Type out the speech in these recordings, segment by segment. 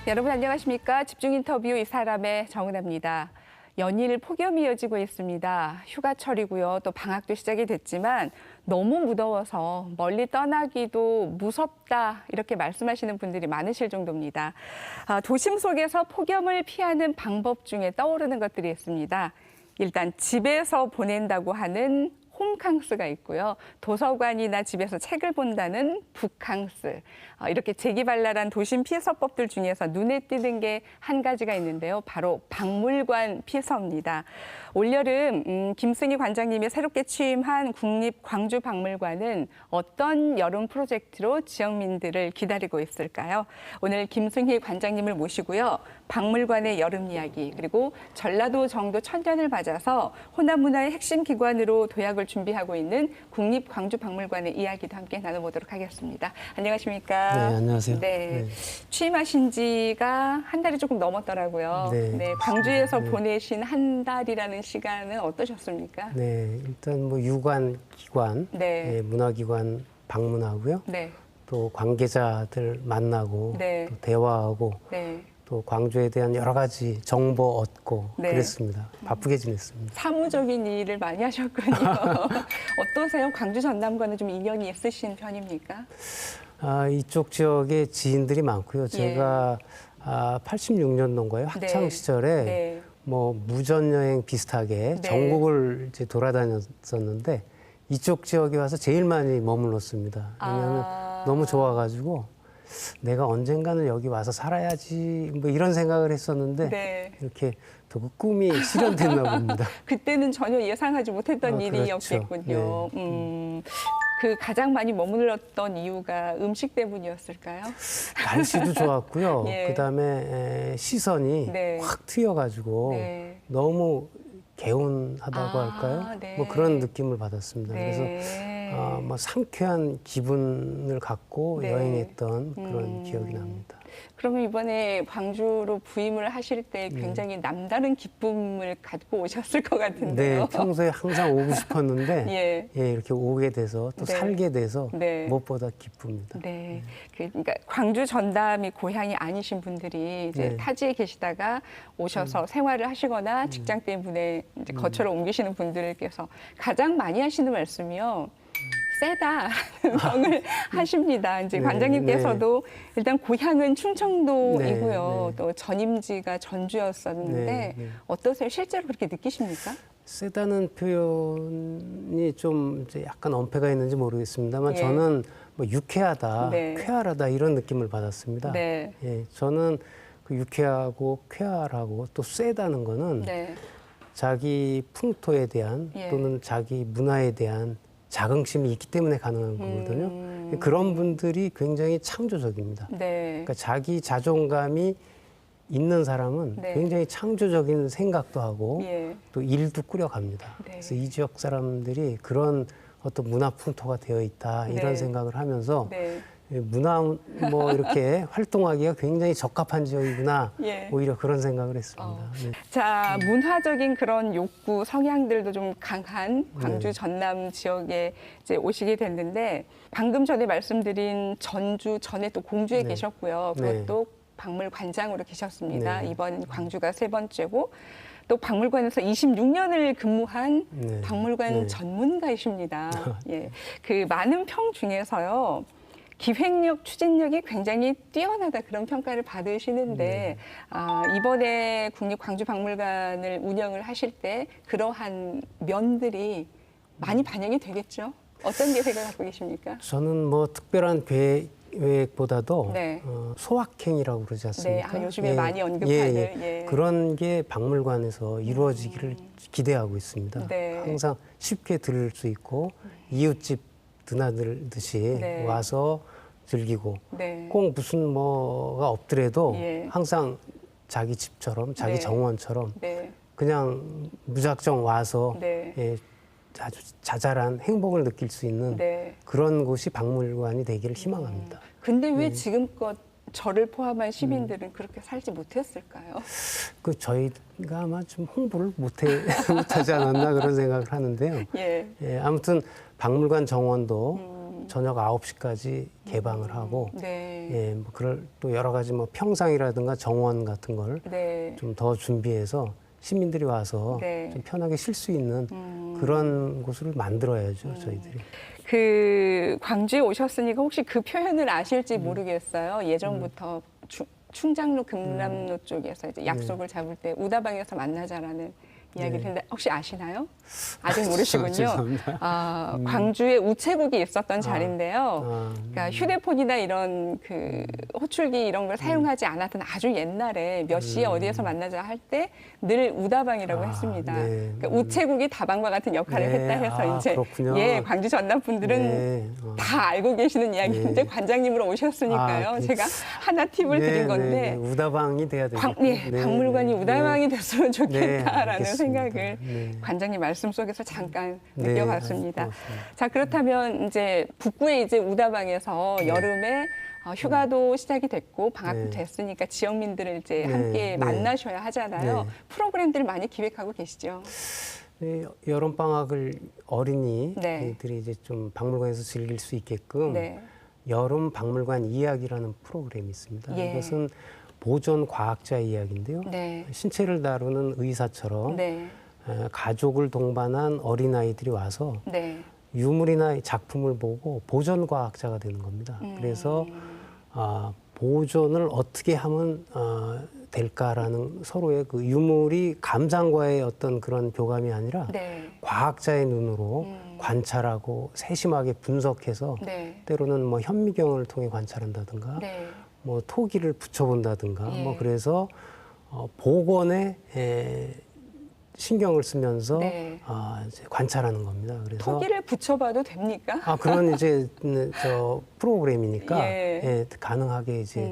여러분 안녕하십니까? 집중 인터뷰 이 사람의 정은아입니다. 연일 폭염이 이어지고 있습니다. 휴가철이고요. 또 방학도 시작이 됐지만 너무 무더워서 멀리 떠나기도 무섭다 이렇게 말씀하시는 분들이 많으실 정도입니다. 도심 속에서 폭염을 피하는 방법 중에 떠오르는 것들이 있습니다. 일단 집에서 보낸다고 하는 홈캉스가 있고요. 도서관이나 집에서 책을 본다는 북캉스. 이렇게 재기발랄한 도심 피서법들 중에서 눈에 띄는 게 한 가지가 있는데요. 바로 박물관 피서입니다. 올여름 김승희 관장님이 새롭게 취임한 국립광주박물관은 어떤 여름 프로젝트로 지역민들을 기다리고 있을까요? 오늘 김승희 관장님을 모시고요. 박물관의 여름 이야기 그리고 전라도 정도 천년을 맞아서 호남 문화의 핵심 기관으로 도약을 준비하고 있는 국립광주박물관의 이야기도 함께 나눠보도록 하겠습니다. 안녕하십니까? 네, 안녕하세요. 네, 취임하신 지가 한 달이 조금 넘었더라고요. 네, 광주에서 네. 보내신 한 달이라는 시간은 어떠셨습니까? 네, 일단 뭐 유관 기관, 네. 문화기관 방문하고요. 네, 또 관계자들 만나고 네. 또 대화하고 네. 또 광주에 대한 여러 가지 정보 얻고 네. 그랬습니다. 바쁘게 지냈습니다. 사무적인 일을 많이 하셨군요. 어떠세요? 광주 전남과는 좀 인연이 있으신 편입니까? 이쪽 지역에 지인들이 많고요. 제가 86년도인가요? 학창 네. 시절에 네. 뭐 무전 여행 비슷하게 네. 전국을 이제 돌아다녔었는데 이쪽 지역에 와서 제일 많이 머물렀습니다. 왜냐하면 너무 좋아가지고 내가 언젠가는 여기 와서 살아야지 뭐 이런 생각을 했었는데 네. 이렇게 또 그 꿈이 실현됐나 봅니다. 그때는 전혀 예상하지 못했던 그렇죠. 일이었겠군요. 그 가장 많이 머물렀던 이유가 음식 때문이었을까요? 날씨도 좋았고요. 예. 그다음에 시선이 네. 확 트여가지고 네. 너무 개운하다고 할까요? 네. 뭐 그런 느낌을 받았습니다. 그래서 네. 뭐 상쾌한 기분을 갖고 네. 여행했던 그런 기억이 납니다. 그러면 이번에 광주로 부임을 하실 때 굉장히 남다른 기쁨을 갖고 오셨을 것 같은데요. 네, 평소에 항상 오고 싶었는데 예. 이렇게 오게 돼서 또 네. 살게 돼서 네. 무엇보다 기쁩니다. 네, 그러니까 광주 전남이 고향이 아니신 분들이 이제 네. 타지에 계시다가 오셔서 생활을 하시거나 직장 때문에 이제 거처로 옮기시는 분들께서 가장 많이 하시는 말씀이요. 세다라는 평을 하십니다. 이제 네, 관장님께서도 일단 고향은 충청도이고요. 네, 네. 또 전임지가 전주였었는데 네, 네. 어떠세요? 실제로 그렇게 느끼십니까? 세다는 표현이 좀 이제 약간 언폐가 있는지 모르겠습니다만 예. 저는 뭐 유쾌하다, 네. 쾌활하다 이런 느낌을 받았습니다. 네. 예, 저는 그 유쾌하고 쾌활하고 또 세다는 거는 네. 자기 풍토에 대한 예. 또는 자기 문화에 대한 자긍심이 있기 때문에 가능한 거거든요. 그런 분들이 굉장히 창조적입니다. 네. 그러니까 자기 자존감이 있는 사람은 네. 굉장히 창조적인 생각도 하고 예. 또 일도 꾸려갑니다. 네. 그래서 이 지역 사람들이 그런 어떤 문화 풍토가 되어 있다 이런 네. 생각을 하면서 네. 문화 뭐 이렇게 활동하기가 굉장히 적합한 지역이구나 예. 오히려 그런 생각을 했습니다. 네. 자, 문화적인 그런 욕구, 성향들도 좀 강한 광주 전남 지역에 이제 오시게 됐는데 방금 전에 말씀드린 전주 전에 또 공주에 네. 계셨고요. 그것도 박물관장으로 계셨습니다. 네. 이번 광주가 세 번째고 또 박물관에서 26년을 근무한 네. 박물관 네. 전문가이십니다. 예. 그 많은 평 중에서요. 기획력, 추진력이 굉장히 뛰어나다 그런 평가를 받으시는데 이번에 국립광주박물관을 운영을 하실 때 그러한 면들이 많이 반영이 되겠죠? 어떤 계획을 갖고 계십니까? 저는 뭐 특별한 계획보다도 네. 소확행이라고 그러지 않습니까? 네, 요즘에 많이 언급하는, 예. 그런 게 박물관에서 이루어지기를 기대하고 있습니다. 네. 항상 쉽게 들을 수 있고 이웃집 드나들듯이 네. 와서 즐기고 네. 꼭 무슨 뭐가 없더라도 예. 항상 자기 집처럼 자기 네. 정원처럼 네. 그냥 무작정 와서 네. 아주 자잘한 행복을 느낄 수 있는 네. 그런 곳이 박물관이 되기를 희망합니다. 근데 왜 지금껏 저를 포함한 시민들은 그렇게 살지 못했을까요? 그 저희가 아마 좀 홍보를 못하지 않았나 그런 생각을 하는데요. 예. 아무튼 박물관 정원도 저녁 9시까지 개방을 하고 네. 예, 뭐 그럴 또 여러 가지 뭐 평상이라든가 정원 같은 걸 좀 더 네. 준비해서 시민들이 와서 네. 좀 편하게 쉴 수 있는 그런 곳을 만들어야죠, 저희들이. 그 광주에 오셨으니까 혹시 그 표현을 아실지 모르겠어요. 예전부터 충장로 금남로 쪽에서 이제 약속을 잡을 때 우다방에서 만나자라는 이야기를 했는데 혹시 아시나요? 아직 모르시군요. 죄송합니다. 광주에 우체국이 있었던 자리인데요. 그러니까 휴대폰이나 이런 그 호출기 이런 걸 사용하지 않았던 아주 옛날에 몇 시에 어디에서 만나자 할 때 늘 우다방이라고 했습니다. 네. 그러니까 우체국이 다방과 같은 역할을 네. 했다 해서 이제 그렇군요. 예, 광주 전남 분들은 네. 다 알고 계시는 이야기인데 네. 관장님으로 오셨으니까요. 그- 제가 하나 팁을 드린 건데 우다방이 돼야 되겠고. 박물관이 우다방이 됐으면 좋겠다라는 알겠습니다. 생각을 네. 관장님 말씀 속에서 잠깐 네, 느껴봤습니다. 고맙습니다. 자, 그렇다면 이제 북구의 이제 우다방에서 여름에 휴가도 시작이 됐고 방학도 네. 됐으니까 지역민들을 이제 네, 함께 네. 만나셔야 하잖아요. 네. 프로그램들을 많이 기획하고 계시죠. 네, 여름 방학을 네. 어린이들이 이제 좀 박물관에서 즐길 수 있게끔 네. 여름 박물관 이야기라는 프로그램이 있습니다. 예. 이것은 보존 과학자 이야기인데요. 네. 신체를 다루는 의사처럼 네. 가족을 동반한 어린아이들이 와서 네. 유물이나 작품을 보고 보존 과학자가 되는 겁니다. 그래서 보존을 어떻게 하면 될까라는 서로의 그 유물이 감상과의 어떤 그런 교감이 아니라 네. 과학자의 눈으로 관찰하고 세심하게 분석해서 네. 때로는 뭐 현미경을 통해 관찰한다든가 네. 뭐 토기를 붙여본다든가 예. 뭐 그래서 복원에 신경을 쓰면서 네. 이제 관찰하는 겁니다. 그래서 토기를 붙여봐도 됩니까? 그런 이제 저 프로그램이니까 예. 가능하게 이제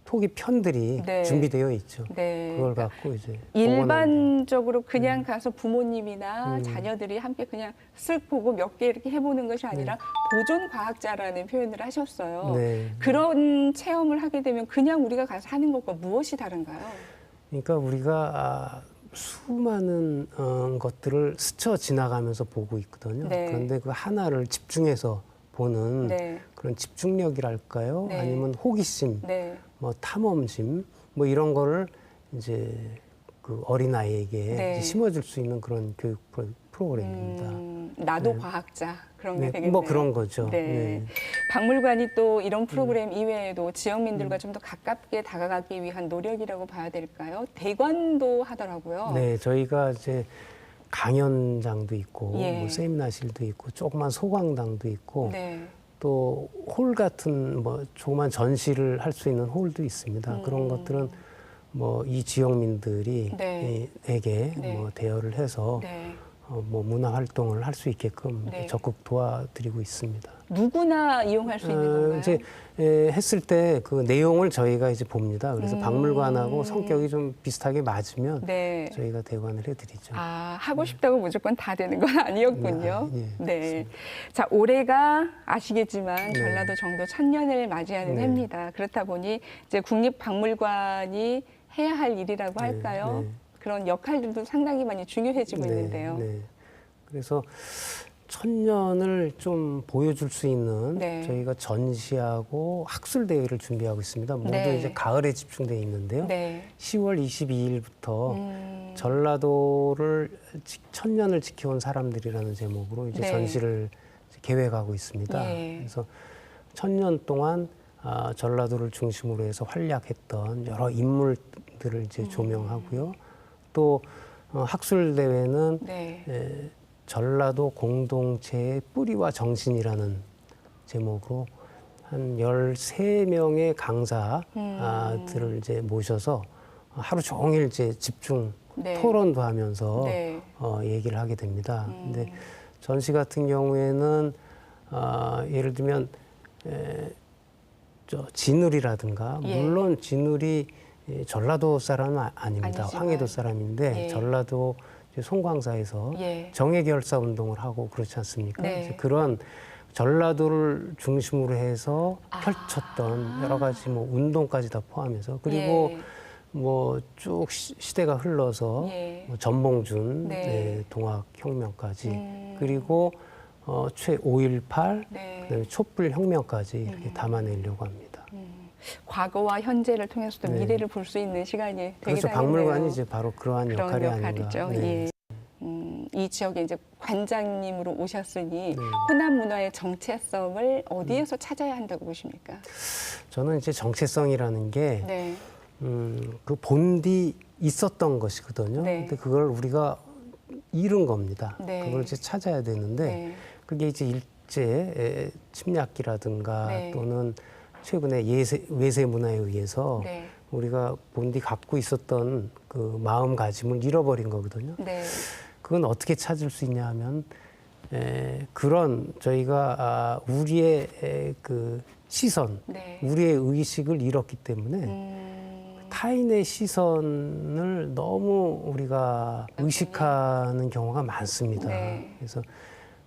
토기 편들이 네. 준비되어 있죠. 네. 그걸 갖고 이제 일반적으로 그냥 가서 부모님이나 자녀들이 함께 그냥 쓱 보고 몇 개 이렇게 해보는 것이 아니라 보존 과학자라는 표현을 하셨어요. 네. 그런 체험을 하게 되면 그냥 우리가 가서 하는 것과 무엇이 다른가요? 그러니까 우리가 수많은 것들을 스쳐 지나가면서 보고 있거든요. 네. 그런데 그 하나를 집중해서 보는 네. 그런 집중력이랄까요? 네. 아니면 호기심, 네. 뭐 탐험심, 뭐 이런 거를 이제 그 어린아이에게 네. 이제 심어줄 수 있는 그런 교육 프로그램입니다. 나도 과학자 그런 게 네, 되겠네요. 뭐 그런 거죠. 네. 네. 박물관이 또 이런 프로그램 이외에도 지역민들과 좀 더 가깝게 다가가기 위한 노력이라고 봐야 될까요? 대관도 하더라고요. 네, 저희가 이제 강연장도 있고, 예. 뭐 세미나실도 있고, 조그만 소강당도 있고, 네. 또 홀 같은 뭐 조그만 전시를 할 수 있는 홀도 있습니다. 그런 것들은 뭐 이 지역민들이 네. 에게 네. 뭐 대여를 해서 네. 뭐 문화 활동을 할 수 있게끔 네. 적극 도와드리고 있습니다. 누구나 이용할 수 있는 건가요? 이제 했을 때 그 내용을 저희가 이제 봅니다. 그래서 박물관하고 성격이 좀 비슷하게 맞으면 네. 저희가 대관을 해드리죠. 하고 싶다고 무조건 다 되는 건 아니었군요. 예, 네. 자, 올해가 아시겠지만 전라도 정도 1000년을 맞이하는 네. 해입니다. 그렇다 보니 이제 국립박물관이 해야 할 일이라고 할까요? 네. 그런 역할들도 상당히 많이 중요해지고 있는데요. 네. 그래서 1000년을 좀 보여줄 수 있는 네. 저희가 전시하고 학술 대회를 준비하고 있습니다. 모두 네. 이제 가을에 집중되어 있는데요. 네. 10월 22일부터 전라도를 1000년을 지켜온 사람들이라는 제목으로 이제 네. 전시를 계획하고 있습니다. 예. 그래서 1000년 동안 전라도를 중심으로 해서 활약했던 여러 인물들을 이제 조명하고요. 또 학술 대회는 네. 전라도 공동체의 뿌리와 정신이라는 제목으로 한 13명의 강사들을 이제 모셔서 하루 종일 이제 집중 네. 토론도 하면서 네. 얘기를 하게 됩니다. 근데 전시 같은 경우에는 예를 들면 진울이라든가 예. 물론 진울이 전라도 사람은 아닙니다. 아니지만. 황해도 사람인데 예. 전라도 송광사에서 예. 정예결사 운동을 하고 그렇지 않습니까? 네. 그래서 그런 전라도를 중심으로 해서 펼쳤던 여러 가지 뭐 운동까지 다 포함해서 그리고 예. 뭐 쭉 시대가 흘러서 예. 뭐 전봉준 네. 동학혁명까지 그리고 최 5.18, 네. 그다음에 촛불 혁명까지 이렇게 담아내려고 합니다. 과거와 현재를 통해서도 네. 미래를 볼 수 있는 시간이 되게 그렇죠. 되겠네요. 박물관이 이제 바로 그러한 그런 역할이 역할이죠. 아닌가. 네. 예. 이 지역에 이제 관장님으로 오셨으니 네. 호남 문화의 정체성을 어디에서 찾아야 한다고 보십니까? 저는 이제 정체성이라는 게 네. 그 본디 있었던 것이거든요. 네. 근데 그걸 우리가 잃은 겁니다. 네. 그걸 이제 찾아야 되는데 네. 그게 이제 일제 침략기라든가 네. 또는 최근에 외세 문화에 의해서 네. 우리가 본디 갖고 있었던 그 마음가짐을 잃어버린 거거든요. 네. 그건 어떻게 찾을 수 있냐 하면 그런 저희가 우리의 그 시선, 네. 우리의 의식을 잃었기 때문에 타인의 시선을 너무 우리가 의식하는 경우가 많습니다. 네. 그래서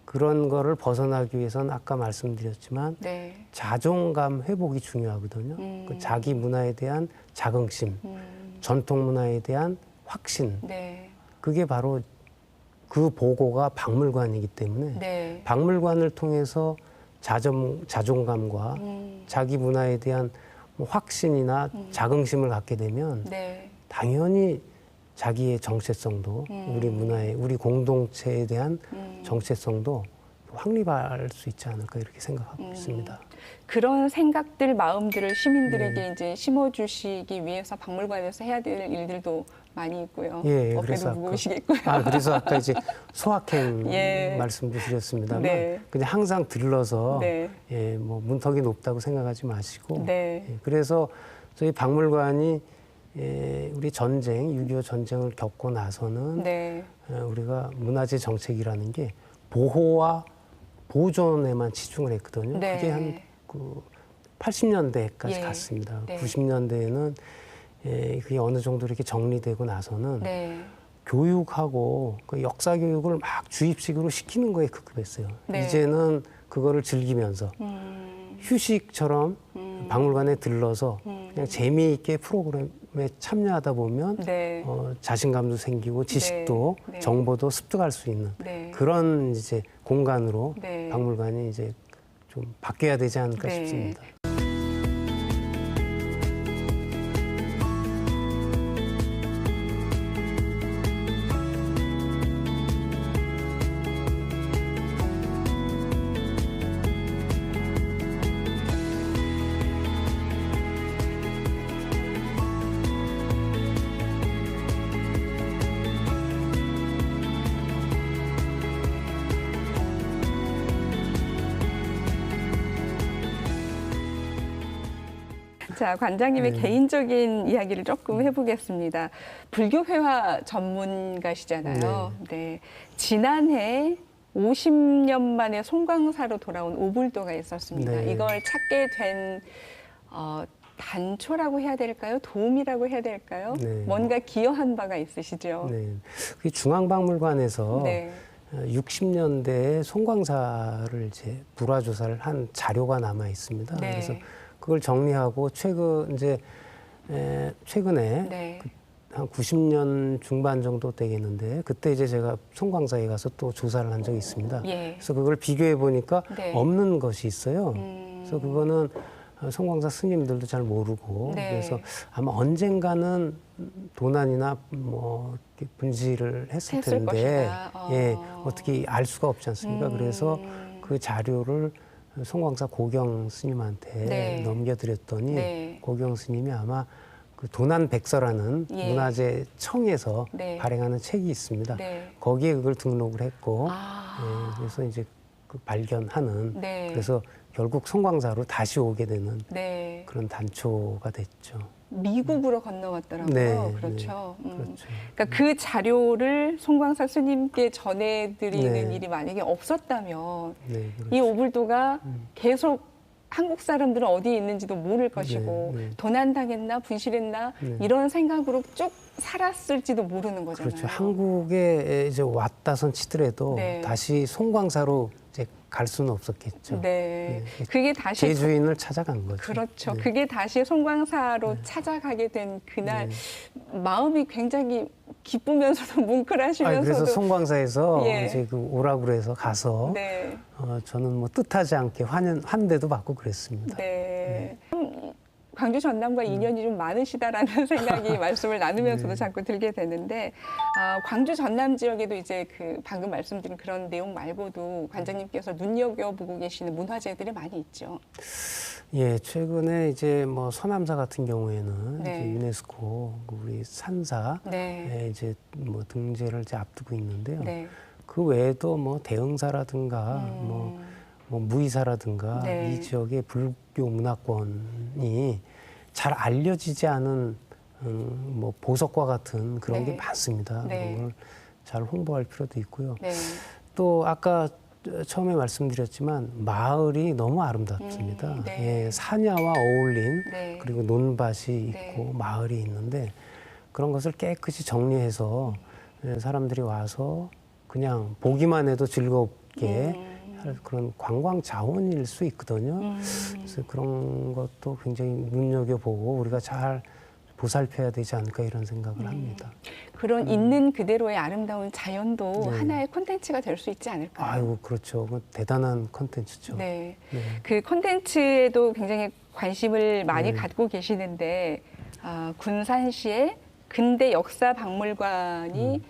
그런 거를 벗어나기 위해서는 아까 말씀드렸지만 네. 자존감 회복이 중요하거든요. 그 자기 문화에 대한 자긍심, 전통 문화에 대한 확신, 네. 그게 바로 그 보고가 박물관이기 때문에 네. 박물관을 통해서 자존감과 자기 문화에 대한 뭐 확신이나 자긍심을 갖게 되면 네. 당연히 자기의 정체성도 우리 문화의 우리 공동체에 대한 정체성도 확립할 수 있지 않을까 이렇게 생각하고 있습니다. 그런 생각들, 마음들을 시민들에게 네. 이제 심어주시기 위해서 박물관에서 해야 될 일들도 많이 있고요. 예, 어깨도 그래서 무거우시겠고요. 그래서 아까 이제 소확행 예. 말씀도 드렸습니다만 네. 그냥 항상 들러서 네. 예, 뭐 문턱이 높다고 생각하지 마시고 네. 예, 그래서 저희 박물관이 우리 전쟁, 6.25 전쟁을 겪고 나서는 네. 우리가 문화재 정책이라는 게 보호와 보존에만 치중을 했거든요. 네. 그게 한 80년대까지 예. 갔습니다. 네. 90년대에는 그게 어느 정도 이렇게 정리되고 나서는 네. 교육하고 그 역사 교육을 막 주입식으로 시키는 거에 급급했어요. 네. 이제는 그거를 즐기면서 휴식처럼 박물관에 들러서 그냥 재미있게 프로그램에 참여하다 보면 네. 자신감도 생기고 지식도 네. 네. 정보도 습득할 수 있는 네. 그런 이제 공간으로 네. 박물관이 이제 좀 바뀌어야 되지 않을까 네. 싶습니다. 자, 관장님의 네. 개인적인 이야기를 조금 해보겠습니다. 불교회화 전문가시잖아요. 네. 지난해 50년 만에 송광사로 돌아온 오불도가 있었습니다. 네. 이걸 찾게 된 단초라고 해야 될까요? 도움이라고 해야 될까요? 네. 뭔가 기여한 바가 있으시죠? 네. 그 중앙박물관에서 네. 60년대에 송광사를 이제 불화 조사를 한 자료가 남아 있습니다. 네. 그래서 그걸 정리하고 최근에 네. 한 90년 중반 정도 되겠는데 그때 이제 제가 송광사에 가서 또 조사를 한 적이 있습니다. 예. 그래서 그걸 비교해 보니까 네. 없는 것이 있어요. 그래서 그거는 송광사 스님들도 잘 모르고 네. 그래서 아마 언젠가는 도난이나 뭐 이렇게 분실을 했을 했을 텐데 것이다. 예, 어떻게 알 수가 없지 않습니까? 그래서 그 자료를 송광사 고경 스님한테 네. 넘겨드렸더니 네. 고경 스님이 아마 그 도난백서라는 예. 문화재 청에서 네. 발행하는 책이 있습니다. 네. 거기에 그걸 등록을 했고 아. 예, 그래서 이제 그 발견하는 네. 그래서 결국 송광사로 다시 오게 되는 네. 그런 단초가 됐죠. 미국으로 건너왔더라고요. 네, 그렇죠. 그렇죠. 그러니까 그 자료를 송광사 스님께 전해드리는 네. 일이 만약에 없었다면 네, 그렇죠. 이 오불도가 계속 한국 사람들은 어디에 있는지도 모를 것이고 네. 도난당했나 분실했나 네. 이런 생각으로 쭉 살았을지도 모르는 거잖아요. 그렇죠. 한국에 이제 왔다선 치더라도 네. 다시 송광사로 이제 갈 수는 없었겠죠. 네. 네. 그게 다시 제주인을 찾아간 거죠. 그렇죠. 네. 그게 다시 송광사로 찾아가게 된 그날 마음이 굉장히 기쁘면서도 뭉클하시면서도. 그래서 송광사에서 예. 이제 그 오라고 그래서 가서 네. 저는 뭐 뜻하지 않게 환대도 받고 그랬습니다. 네. 광주 전남과 인연이 좀 많으시다라는 생각이 말씀을 나누면서도 네. 자꾸 들게 되는데, 광주 전남 지역에도 이제 그 방금 말씀드린 그런 내용 말고도 관장님께서 눈여겨보고 계시는 문화재들이 많이 있죠. 예, 최근에 이제 뭐 서남사 같은 경우에는 네. 이제 유네스코 우리 산사에 네. 이제 뭐 등재를 이제 앞두고 있는데요. 네. 그 외에도 뭐 대흥사라든가 뭐 무의사라든가 네. 이 지역의 불교 문화권이 잘 알려지지 않은 뭐 보석과 같은 그런 네. 게 많습니다. 네. 그런 걸 잘 홍보할 필요도 있고요. 네. 또 아까 처음에 말씀드렸지만 마을이 너무 아름답습니다. 네. 예, 사냐와 어울린 네. 그리고 논밭이 네. 있고 마을이 있는데 그런 것을 깨끗이 정리해서 사람들이 와서 그냥 보기만 해도 즐겁게 할 그런 관광 자원일 수 있거든요. 그래서 그런 것도 굉장히 눈여겨보고 우리가 잘 보살펴야 되지 않을까 이런 생각을 합니다. 그런 있는 그대로의 아름다운 자연도 네. 하나의 콘텐츠가 될 수 있지 않을까요? 아이고 그렇죠. 그 대단한 컨텐츠죠. 네. 네. 그 콘텐츠에도 굉장히 관심을 많이 네. 갖고 계시는데, 군산시의 근대 역사 박물관이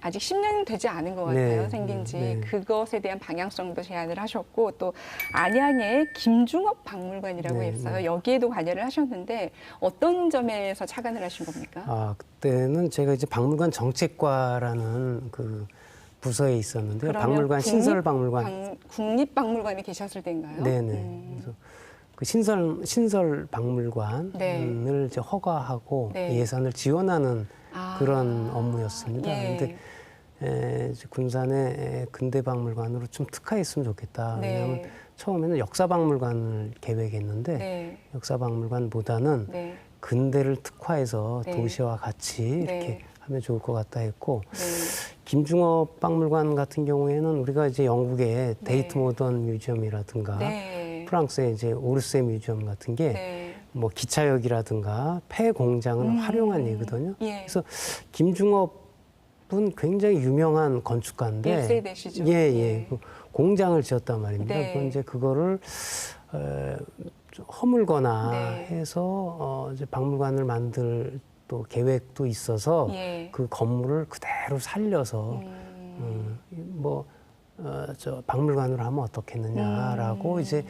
아직 10년 되지 않은 것 같아요. 네. 생긴 지. 네. 그것에 대한 방향성도 제안을 하셨고, 또 안양의 김중업 박물관이라고 네, 했어요. 네. 여기에도 관여를 하셨는데 어떤 점에서 착안을 하신 겁니까? 그때는 제가 이제 박물관 정책과라는 그 부서에 있었는데요. 그러면 박물관 신설 박물관. 국립박물관에 계셨을 때인가요? 네네. 그래서 그 신설 박물관을 네. 이제 허가하고 네. 예산을 지원하는 그런 업무였습니다. 예. 근데 이제 군산의 근대 박물관으로 좀 특화했으면 좋겠다. 네. 왜냐하면 처음에는 역사 박물관을 계획했는데 네. 역사 박물관보다는 네. 근대를 특화해서 네. 도시와 같이 이렇게 네. 하면 좋을 것 같다 했고 네. 김중업 박물관 같은 경우에는 우리가 이제 영국의 네. 데이트 모던 뮤지엄이라든가 네. 프랑스의 이제 오르세 뮤지엄 같은 게 네. 뭐 기차역이라든가 폐 공장을 활용한 예거든요. 예. 그래서 김중업은 굉장히 유명한 건축가인데 1세대시죠. 예, 예. 예. 그 공장을 지었단 말입니다. 네. 그건 이제 그거를 좀 허물거나 네. 해서 이제 박물관을 만들 또 계획도 있어서 예. 그 건물을 그대로 살려서 저 박물관으로 하면 어떻겠느냐라고 이제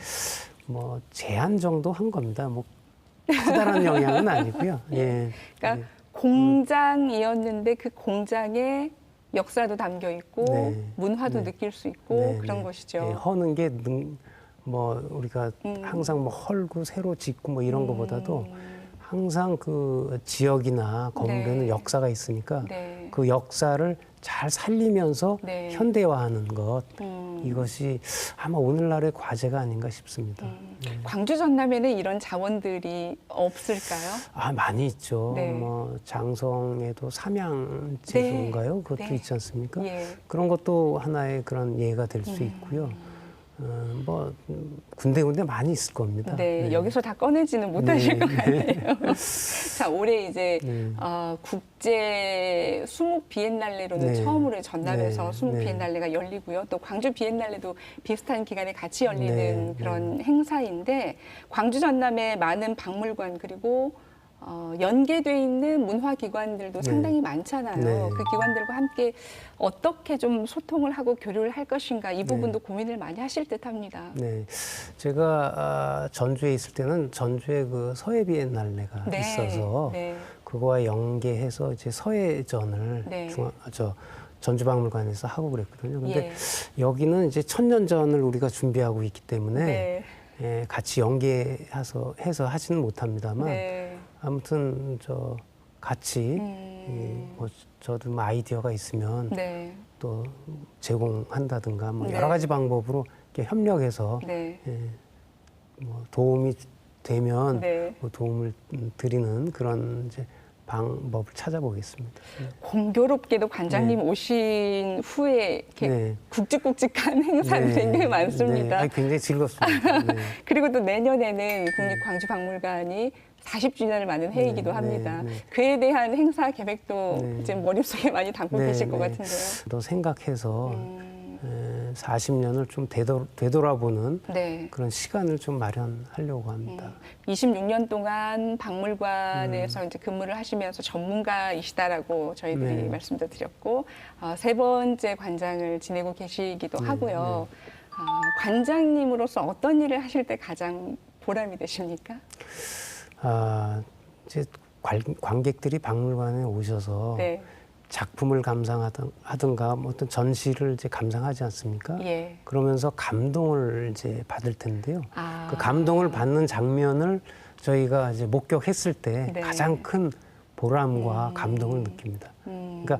뭐 제안 정도 한 겁니다. 뭐 커다란 영향은 아니고요. 예. 그러니까 공장이었는데 그 공장에 역사도 담겨 있고 네. 문화도 네. 느낄 수 있고 네, 그런 네. 것이죠. 예, 허는 게 뭐 우리가 항상 뭐 헐고 새로 짓고 뭐 이런 것보다도 항상 그 지역이나 건물에는 네. 역사가 있으니까 네. 그 역사를 잘 살리면서 네. 현대화하는 것 이것이 아마 오늘날의 과제가 아닌가 싶습니다. 광주 전남에는 이런 자원들이 없을까요? 많이 있죠. 네. 뭐 장성에도 삼양제도인가요? 그것도 네. 있지 않습니까? 예. 그런 것도 하나의 그런 예가 될 수 있고요. 군데군데 많이 있을 겁니다. 네, 여기서 다 꺼내지는 못하실 네. 것 같네요. 자, 올해 이제 네. 국제 수묵 비엔날레로는 네. 처음으로 전남에서 네. 수묵 네. 비엔날레가 열리고요. 또 광주 비엔날레도 비슷한 기간에 같이 열리는 네. 그런 행사인데 광주 전남의 많은 박물관 그리고 연계돼 있는 문화기관들도 네. 상당히 많잖아요. 네. 그 기관들과 함께 어떻게 좀 소통을 하고 교류를 할 것인가 이 부분도 고민을 많이 하실 듯합니다. 네, 제가 전주에 있을 때는 전주에 그 서해 비엔날레가 네. 있어서 네. 그거와 연계해서 이제 서해전을 네. 전주박물관에서 하고 그랬거든요. 근데 예. 여기는 이제 천년전을 우리가 준비하고 있기 때문에 네. 같이 연계해서 하지는 못합니다만 네. 아무튼 같이 뭐 저도 뭐 아이디어가 있으면 네. 또 제공한다든가 뭐 네. 여러 가지 방법으로 이렇게 협력해서 네. 뭐 도움이 되면 네. 뭐 도움을 드리는 그런 이제 방법을 찾아보겠습니다. 공교롭게도 관장님 오신 후에 이렇게 네. 굵직굵직한 행사들이 굉장히 많습니다. 네. 아니, 굉장히 즐겁습니다. 네. 그리고 또 내년에는 국립광주박물관이 40주년을 맞는 해이기도 네, 합니다. 네, 네. 그에 대한 행사 계획도 네. 이제 머릿속에 많이 담고 계실 것 같은데요. 또 생각해서 40년을 좀 되돌아보는 네. 그런 시간을 좀 마련하려고 합니다. 26년 동안 박물관에서 이제 근무를 하시면서 전문가이시다라고 저희들이 네. 말씀도 드렸고, 세 번째 관장을 지내고 계시기도 하고요. 관장님으로서 어떤 일을 하실 때 가장 보람이 되십니까? 이제 관객들이 박물관에 오셔서 네. 작품을 감상하든가 뭐 어떤 전시를 이제 감상하지 않습니까? 예. 그러면서 감동을 이제 받을 텐데요. 아. 그 감동을 받는 장면을 저희가 이제 목격했을 때 네. 가장 큰 보람과 감동을 느낍니다. 그러니까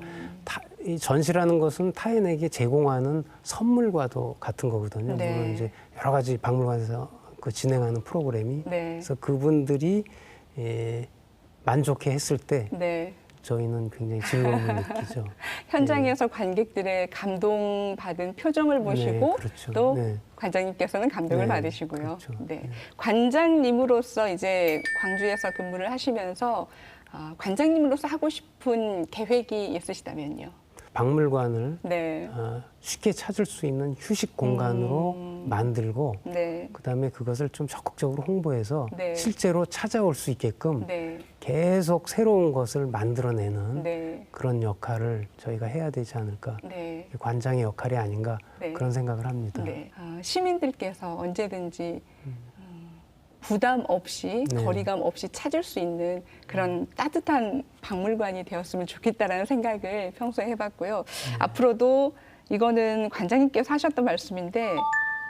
이 전시라는 것은 타인에게 제공하는 선물과도 같은 거거든요. 네. 물론 이제 여러 가지 박물관에서 그 진행하는 프로그램이 네. 그래서 그분들이 만족해 했을 때 네. 저희는 굉장히 즐거움을 느끼죠. 현장에서 관객들의 감동받은 표정을 보시고 그렇죠. 또 네. 관장님께서는 감동을 네, 받으시고요. 그렇죠. 네. 네. 관장님으로서 이제 광주에서 근무를 하시면서 관장님으로서 하고 싶은 계획이 있으시다면요? 박물관을 네. 쉽게 찾을 수 있는 휴식 공간으로 만들고 네. 그다음에 그것을 좀 적극적으로 홍보해서 네. 실제로 찾아올 수 있게끔 네. 계속 새로운 것을 만들어내는 네. 그런 역할을 저희가 해야 되지 않을까. 네. 관장의 역할이 아닌가 네. 그런 생각을 합니다. 네. 시민들께서 언제든지 부담 없이 네. 거리감 없이 찾을 수 있는 그런 따뜻한 박물관이 되었으면 좋겠다라는 생각을 평소에 해봤고요. 앞으로도 이거는 관장님께서 하셨던 말씀인데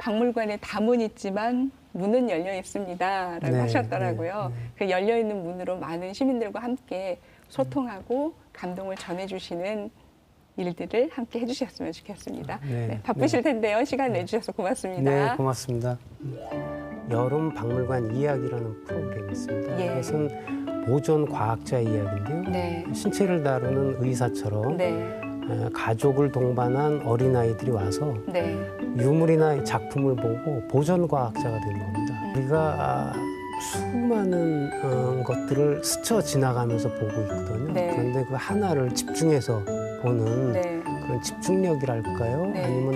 박물관에 다문 있지만 문은 열려 있습니다라고 네, 하셨더라고요. 네, 네. 그 열려 있는 문으로 많은 시민들과 함께 소통하고 감동을 전해주시는 일들을 함께 해주셨으면 좋겠습니다. 네, 네, 바쁘실 텐데요. 시간 내주셔서 고맙습니다. 네, 고맙습니다. 여름 박물관 이야기라는 프로그램이 있습니다. 예. 이것은 보존 과학자 이야기인데요. 네. 신체를 다루는 의사처럼 네. 가족을 동반한 어린아이들이 와서 네. 유물이나 작품을 보고 보존 과학자가 되는 겁니다. 우리가 수많은 것들을 스쳐 지나가면서 보고 있거든요. 네. 그런데 그 하나를 집중해서 보는 네. 그런 집중력이랄까요? 네. 아니면